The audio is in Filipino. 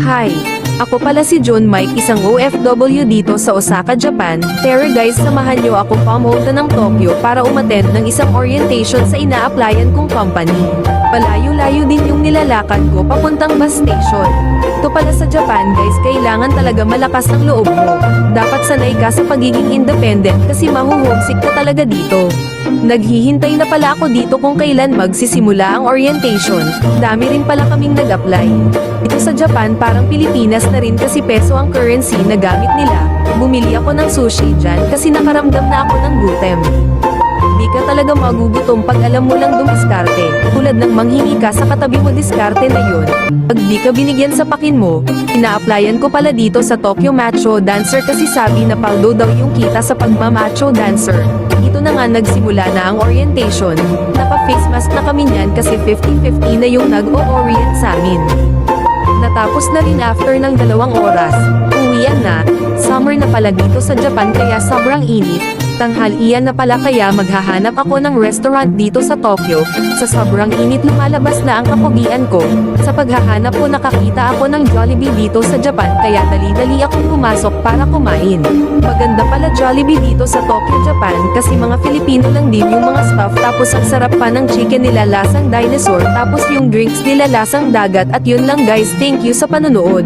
Hi! Ako pala si John Mike, isang OFW dito sa Osaka, Japan. Tara guys, samahan nyo ako pamunta ng Tokyo para umattend ng isang orientation sa ina-applyan kong company. Palayo-layo din yung nilalakad ko papuntang bus station. Ito pala sa Japan guys, kailangan talaga malakas ang loob mo. Dapat sanay ka sa pagiging independent kasi mahuhomesick ka talaga dito. Naghihintay na pala ako dito kung kailan magsisimula ang orientation. Dami rin pala kaming nag-apply. Dito sa Japan parang Pilipinas na rin kasi peso ang currency na gamit nila. Bumili ako ng sushi dyan kasi nakaramdam na ako ng gutom. Di ka talaga magugutom pag alam mo lang dumiskarte. Tulad ng manghingi ka sa katabi mo diskarte na yun. Pag di ka binigyan sa pakin mo, ina-applyan ko pala dito sa Tokyo Macho Dancer kasi sabi na paldo daw yung kita sa pagmamacho dancer. Ito na nga nagsimula na ang orientation. Naka-face mask na kami niyan kasi 50-50 na yung nag-o-orient sa amin. Natapos na rin after ng 2 oras. Uwian na. Summer na pala dito sa Japan kaya sobrang init. Tanghalian na pala kaya maghahanap ako ng restaurant dito sa Tokyo. Sa sobrang init lumalabas na ang kapugian ko. Sa paghahanap ko nakakita ako ng Jollibee dito sa Japan kaya dali-dali akong pumasok para kumain. Maganda pala Jollibee dito sa Tokyo, Japan kasi mga Filipino lang din yung mga staff tapos ang sarap pa ng chicken nila lasang dinosaur tapos yung drinks nila lasang dagat at yun lang guys, thank you sa panonood.